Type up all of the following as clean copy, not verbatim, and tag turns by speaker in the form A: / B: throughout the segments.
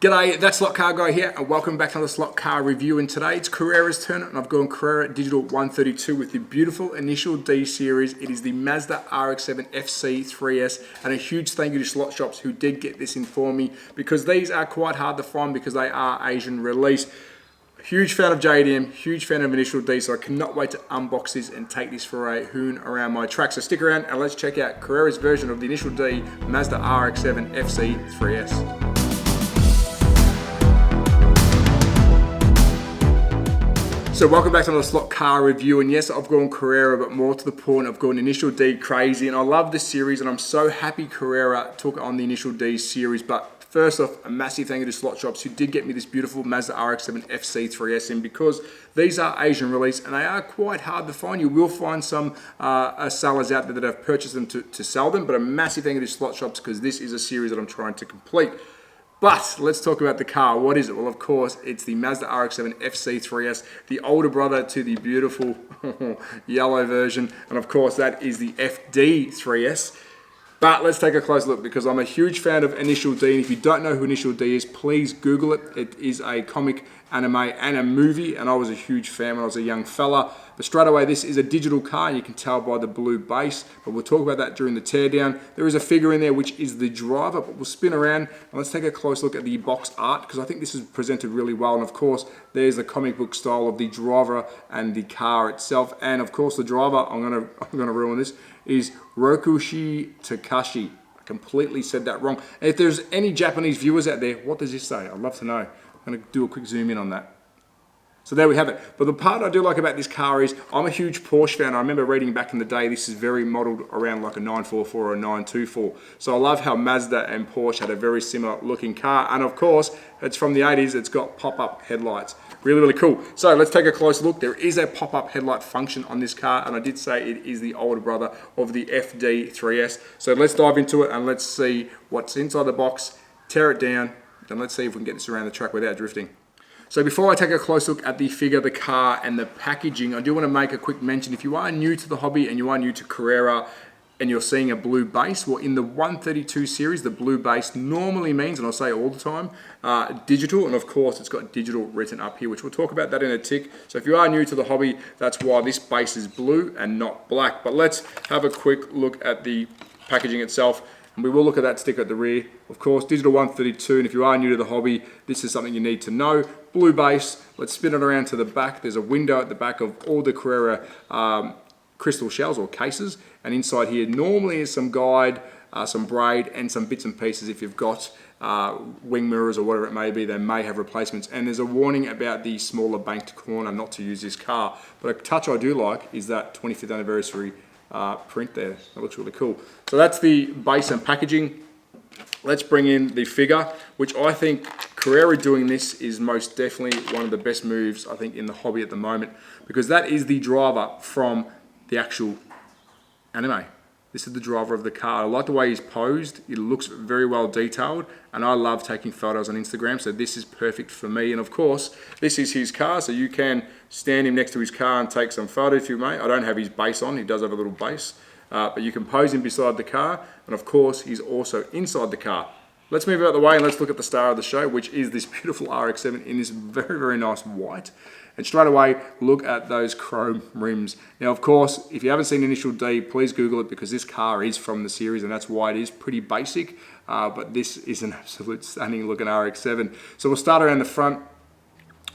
A: G'day, that's Slot Car Guy here, and welcome back to another slot car review. And today it's Carrera's turn, and I've gone Carrera Digital 132 with the beautiful Initial D series. It is the Mazda Rx7 Fc3S, and a huge thank you to Slot Shops who did get this in for me, because these are quite hard to find because they are Asian release. Huge fan of JDM, huge fan of Initial D, so I cannot wait to unbox this and take this for a hoon around my track. So stick around and let's check out Carrera's version of the Initial D Mazda Rx7 Fc3S. So welcome back to another slot car review, and yes, I've gone Carrera, but more to the point, I've gone Initial D crazy, and I love this series, and I'm so happy Carrera took on the Initial D series. But first off, a massive thank you to Slot Shops who did get me this beautiful Mazda Rx7 Fc3S in, because these are Asian release and they are quite hard to find. You will find some sellers out there that have purchased them to sell them, but a massive thank you to Slot Shops because this is a series that I'm trying to complete. But let's talk about the car. What is it? Well, of course, it's the Mazda Rx7 Fc3S, the older brother to the beautiful yellow version. And of course, that is the FD3S. But let's take a close look, because I'm a huge fan of Initial D. And if you don't know who Initial D is, please Google it. It is a comic, anime, and a movie. And I was a huge fan when I was a young fella. But straight away, this is a digital car, and you can tell by the blue base. But we'll talk about that during the teardown. There is a figure in there, which is the driver. But we'll spin around and let's take a close look at the box art, because I think this is presented really well. And of course, there's the comic book style of the driver and the car itself. And of course, the driver, I'm gonna ruin this, is Rokushi Takashi. I completely said that wrong. And if there's any Japanese viewers out there, what does this say? I'd love to know. I'm going to do a quick zoom in on that. So there we have it. But the part I do like about this car is I'm a huge Porsche fan. I remember reading back in the day, this is very modeled around like a 944 or a 924. So I love how Mazda and Porsche had a very similar looking car. And of course, it's from the 80s. It's got pop-up headlights. Really, really cool. So let's take a close look. There is a pop-up headlight function on this car, and I did say it is the older brother of the FD3S. So let's dive into it and let's see what's inside the box, tear it down, and let's see if we can get this around the track without drifting. So before I take a close look at the figure, the car, and the packaging, I do want to make a quick mention. If you are new to the hobby and you are new to Carrera, and you're seeing a blue base, well, in the 132 series, the blue base normally means, and I'll say all the time, digital, and of course it's got digital written up here, which we'll talk about that in a tick. So if you are new to the hobby, that's why this base is blue and not black. But let's have a quick look at the packaging itself, and we will look at that sticker at the rear. Of course, digital 132, and if you are new to the hobby, this is something you need to know. Blue base, let's spin it around to the back. There's a window at the back of all the Carrera crystal shells or cases, and inside here normally is some guide, some braid, and some bits and pieces. If you've got wing mirrors or whatever it may be, they may have replacements. And there's a warning about the smaller banked corner not to use this car. But a touch I do like is that 25th anniversary print there. That looks really cool. So that's the base and packaging. Let's bring in the figure, which I think Carrera doing this is most definitely one of the best moves, I think, in the hobby at the moment, because that is the driver from the actual anime. This is the driver of the car. I like the way he's posed. It looks very well detailed, and I love taking photos on Instagram, so this is perfect for me. And of course, this is his car, so you can stand him next to his car and take some photos if you may. I don't have his base on. He does have a little base, but you can pose him beside the car, and of course, he's also inside the car. Let's move out of the way and let's look at the star of the show, which is this beautiful RX-7 in this very, very nice white. And straight away, look at those chrome rims. Now, of course, if you haven't seen Initial D, please Google it, because this car is from the series, and that's why it is pretty basic. But this is an absolute stunning looking RX-7. So we'll start around the front.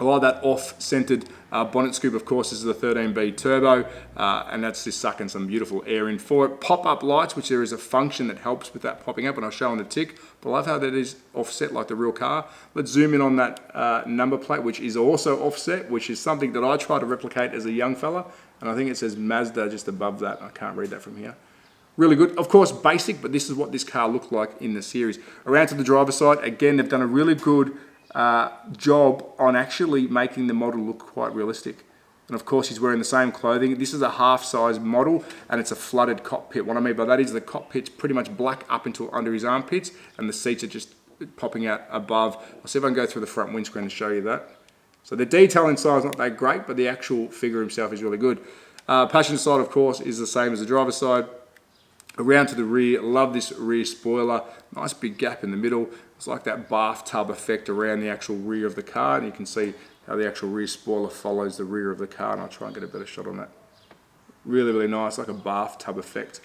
A: I like that off-centered bonnet scoop. Of course, this is a 13B turbo, and that's just sucking some beautiful air in for it. Pop-up lights, which there is a function that helps with that popping up, and I'll show on the tick. But I love how that is offset like the real car. Let's zoom in on that number plate, which is also offset, which is something that I try to replicate as a young fella. And I think it says Mazda just above that. I can't read that from here. Really good. Of course, basic, but this is what this car looked like in the series. Around to the driver's side, again, they've done a really good job on actually making the model look quite realistic. And of course, he's wearing the same clothing. This is a half-size model, and it's a flooded cockpit. What I mean by that is the cockpit's pretty much black up until under his armpits, and the seats are just popping out above. I'll see if I can go through the front windscreen and show you that. So the detail inside is not that great, but the actual figure himself is really good. Passenger side, of course, is the same as the driver's side. Around to the rear, love this rear spoiler. Nice big gap in the middle. It's like that bathtub effect around the actual rear of the car, and you can see how the actual rear spoiler follows the rear of the car, and I'll try and get a better shot on that. Really, really nice, like a bathtub effect.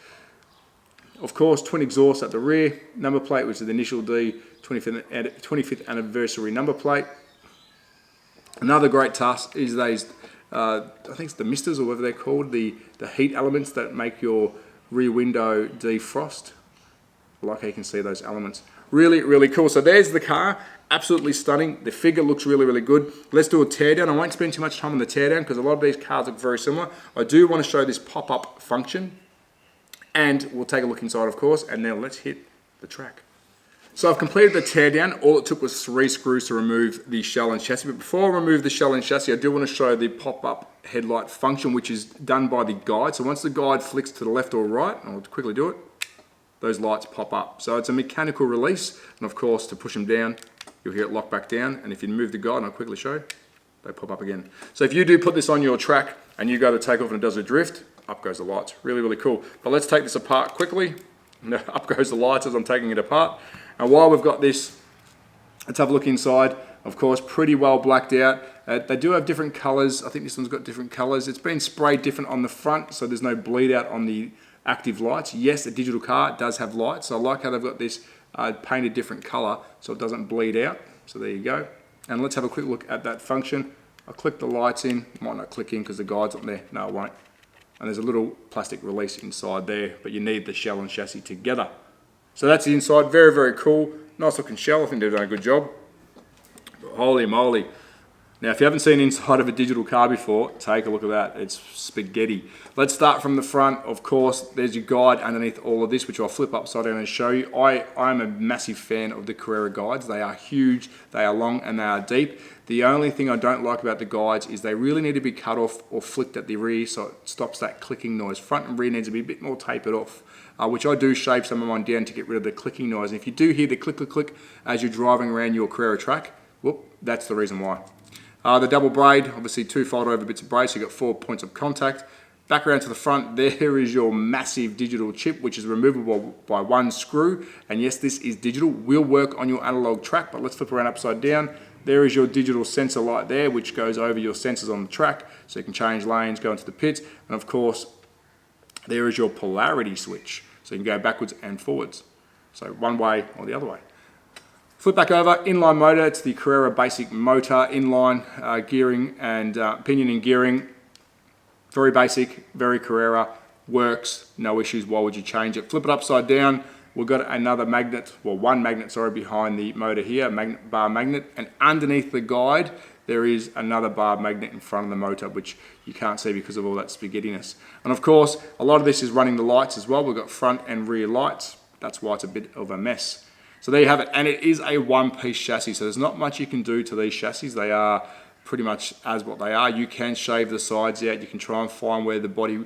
A: Of course, twin exhaust at the rear, number plate, which is the initial D 25th anniversary number plate. Another great task is those, I think it's the misters or whatever they're called, the heat elements that make your rear window defrost. I like how you can see those elements. Really, really cool. So there's the car, absolutely stunning. The figure looks really, really good. Let's do a teardown. I won't spend too much time on the teardown because a lot of these cars look very similar. I do want to show this pop-up function, and we'll take a look inside, of course, and now let's hit the track. So I've completed the teardown. All it took was 3 screws to remove the shell and chassis. But before I remove the shell and chassis, I do want to show the pop-up headlight function, which is done by the guide. So once the guide flicks to the left or right, I'll quickly do it, those lights pop up. So it's a mechanical release, and of course, to push them down, you'll hear it lock back down, and if you move the guide, and I'll quickly show you, they pop up again. So if you do put this on your track, and you go to take off and it does a drift, up goes the lights. Really, really cool. But let's take this apart quickly. Up goes the lights as I'm taking it apart. And while we've got this, let's have a look inside. Of course, pretty well blacked out. They do have different colors. I think this one's got different colors. It's been sprayed different on the front, so there's no bleed out on the active lights. Yes, a digital car does have lights. So I like how they've got this painted different color so it doesn't bleed out. So there you go. And let's have a quick look at that function. I'll click the lights in. Might not click in because the guide's not there. No, it won't. And there's a little plastic release inside there, but you need the shell and chassis together. So that's the inside. Very, very cool. Nice looking shell. I think they've done a good job. But holy moly. Now, if you haven't seen inside of a digital car before, take a look at that. It's spaghetti. Let's start from the front. Of course, there's your guide underneath all of this, which I'll flip upside down and show you. I'm a massive fan of the Carrera guides. They are huge, they are long, and they are deep. The only thing I don't like about the guides is they really need to be cut off or flicked at the rear so it stops that clicking noise. Front and rear needs to be a bit more tapered off, which I do shave some of mine down to get rid of the clicking noise. And if you do hear the click, click, click as you're driving around your Carrera track, whoop, that's the reason why. The double braid, obviously 2 fold over bits of braid, so you've got 4 points of contact. Back around to the front, there is your massive digital chip, which is removable by 1 screw. And yes, this is digital, will work on your analog track, but let's flip around upside down. There is your digital sensor light there, which goes over your sensors on the track, so you can change lanes, go into the pits. And of course, there is your polarity switch, so you can go backwards and forwards. So one way or the other way. Flip back over, inline motor, it's the Carrera basic motor, inline gearing and pinion and gearing. Very basic, very Carrera, works, no issues, why would you change it? Flip it upside down, we've got another magnet, well 1 magnet, sorry, behind the motor here, bar magnet, and underneath the guide, there is another bar magnet in front of the motor, which you can't see because of all that spaghettiness. And of course, a lot of this is running the lights as well. We've got front and rear lights, that's why it's a bit of a mess. So there you have it, and it is a 1-piece chassis, so there's not much you can do to these chassis. They are pretty much as what they are. You can shave the sides out, you can try and find where the body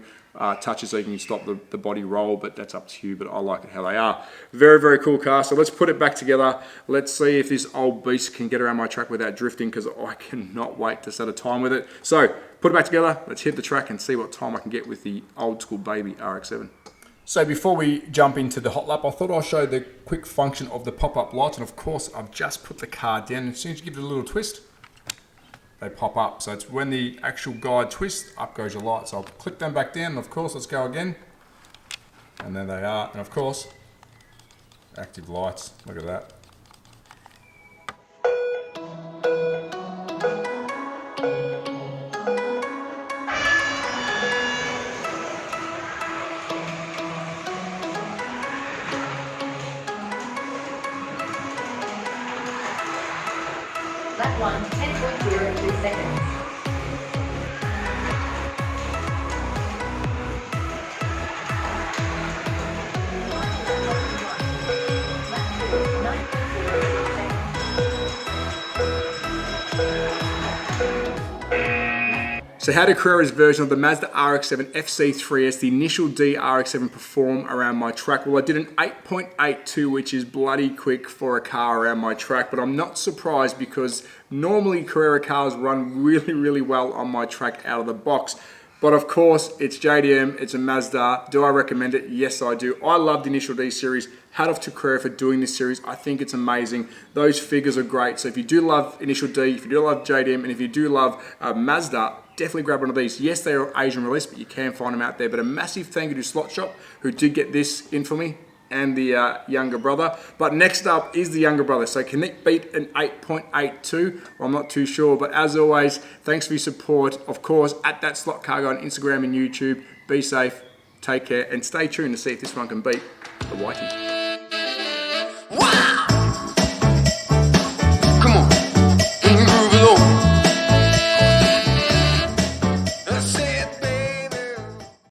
A: touches so you can stop the body roll, but that's up to you, but I like it how they are. Very, very cool car, so let's put it back together. Let's see if this old beast can get around my track without drifting, because I cannot wait to set a time with it. So, put it back together, let's hit the track and see what time I can get with the old school baby RX-7. So before we jump into the hot lap, I thought I'll show the quick function of the pop-up lights. And of course, I've just put the car down. As soon as you give it a little twist, they pop up. So it's when the actual guide twists, up goes your lights. So I'll click them back down. And of course, let's go again. And there they are. And of course, active lights. Look at that.
B: Lap 1, 10.02 seconds.
A: So how did Carrera's version of the Mazda Rx7 Fc3S, the initial D RX-7, perform around my track? Well, I did an 8.82, which is bloody quick for a car around my track, but I'm not surprised because normally Carrera cars run really, really well on my track out of the box. But of course, it's JDM, it's a Mazda. Do I recommend it? Yes, I do. I love the Initial D series. Hat off to Carrera for doing this series. I think it's amazing. Those figures are great. So if you do love Initial D, if you do love JDM, and if you do love Mazda, definitely grab one of these. Yes, they are Asian release, but you can find them out there. But a massive thank you to Slot Shop, who did get this in for me, and the younger brother. But next up is the younger brother. So can it beat an 8.82? Well, I'm not too sure. But as always, thanks for your support. Of course, at That Slot Cargo on Instagram and YouTube. Be safe, take care, and stay tuned to see if this one can beat the Whitey.